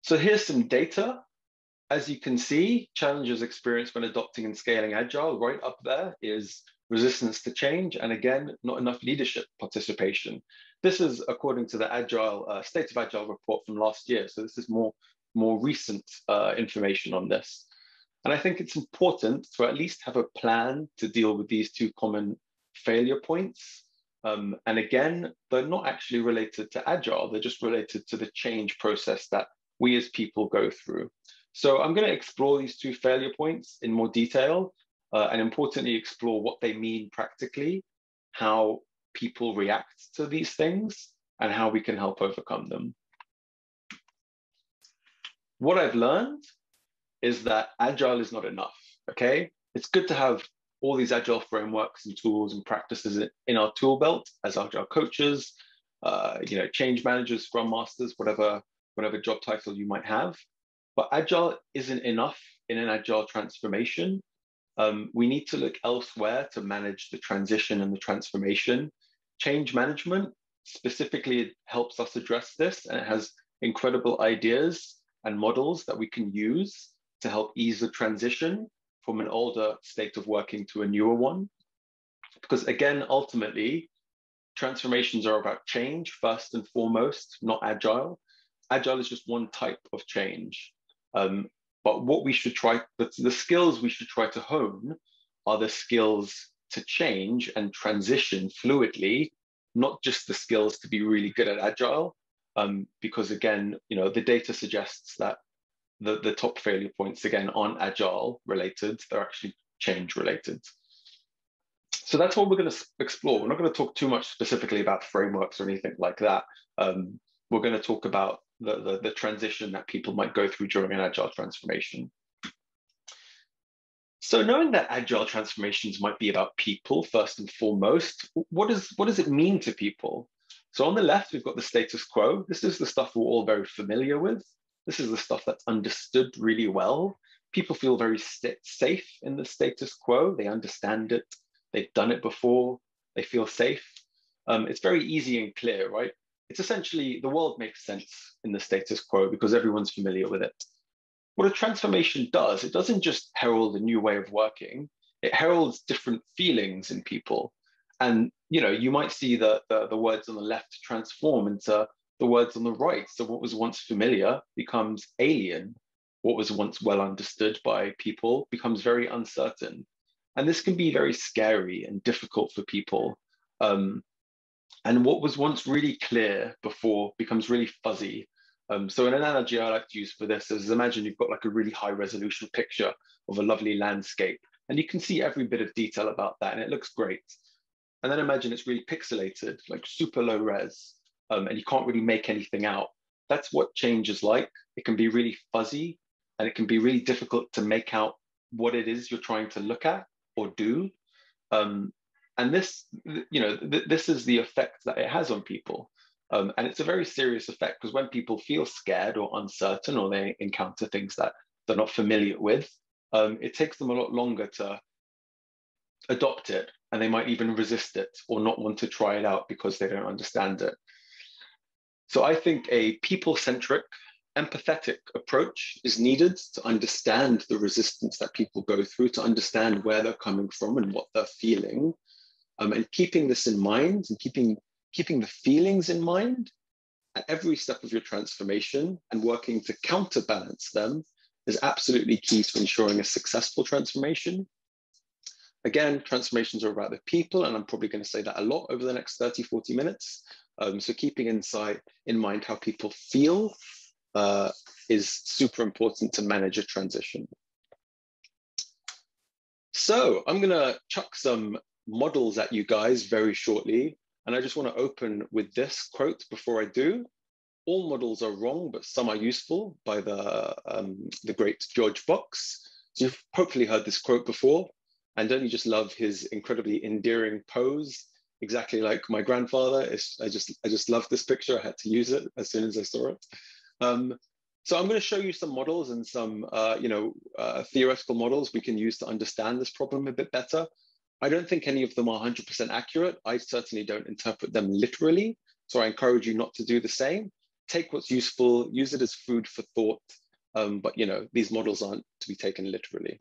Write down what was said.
So here's some data. As you can see, challenges experienced when adopting and scaling Agile, right up there is resistance to change, and again, not enough leadership participation. This is according to the Agile State of Agile report from last year. So this is more recent information on this. And I think it's important to at least have a plan to deal with these two common failure points. And again, they're not actually related to Agile, they're just related to the change process that we as people go through. So I'm going to explore these two failure points in more detail, and importantly, explore what they mean practically, how people react to these things, and how we can help overcome them. What I've learned is that Agile is not enough, okay? It's good to have all these Agile frameworks and tools and practices in our tool belt as Agile coaches, change managers, Scrum Masters, whatever job title you might have. But Agile isn't enough in an Agile transformation. We need to look elsewhere to manage the transition and the transformation. Change management specifically helps us address this, and it has incredible ideas and models that we can use to help ease the transition from an older state of working to a newer one. Because again, ultimately, transformations are about change first and foremost, not Agile. Agile is just one type of change. But what we should try, the skills we should try to hone are the skills to change and transition fluidly, not just the skills to be really good at Agile. Because again, the data suggests that the top failure points, again, aren't Agile related, they're actually change related. So that's what we're going to explore. We're not going to talk too much specifically about frameworks or anything like that. We're going to talk about the transition that people might go through during an Agile transformation. So knowing that Agile transformations might be about people first and foremost, what does it mean to people? So on the left, we've got the status quo. This is the stuff we're all very familiar with. This is the stuff that's understood really well. People feel very safe in the status quo. They understand it. They've done it before. They feel safe. It's very easy and clear, right? It's essentially the world makes sense in the status quo because everyone's familiar with it. What a transformation does, it doesn't just herald a new way of working. It heralds different feelings in people. And you might see the words on the left transform into the words on the right. So what was once familiar becomes alien. What was once well understood by people becomes very uncertain. And this can be very scary and difficult for people. And what was once really clear before becomes really fuzzy. So an analogy I like to use for this is, imagine you've got like a really high resolution picture of a lovely landscape, and you can see every bit of detail about that, and it looks great. And then imagine it's really pixelated, like super low res, and you can't really make anything out. That's what change is like. It can be really fuzzy, and it can be really difficult to make out what it is you're trying to look at or do. And this, this is the effect that it has on people. And it's a very serious effect because when people feel scared or uncertain, or they encounter things that they're not familiar with, it takes them a lot longer to adopt it, and they might even resist it or not want to try it out because they don't understand it. So I think a people-centric, empathetic approach is needed to understand the resistance that people go through, to understand where they're coming from and what they're feeling. And keeping this in mind and keeping the feelings in mind at every step of your transformation and working to counterbalance them is absolutely key to ensuring a successful transformation. Again, transformations are about the people, and I'm probably going to say that a lot over the next 30, 40 minutes. So keeping in mind how people feel is super important to manage a transition. So I'm going to chuck some models at you guys very shortly. And I just want to open with this quote before I do. All models are wrong, but some are useful, by the great George Box. So you've hopefully heard this quote before. And don't you just love his incredibly endearing pose? Exactly like my grandfather. I just love this picture. I had to use it as soon as I saw it. So I'm going to show you some models and some theoretical models we can use to understand this problem a bit better. I don't think any of them are 100% accurate. I certainly don't interpret them literally. So I encourage you not to do the same. take what's useful, use it as food for thought. But these models aren't to be taken literally.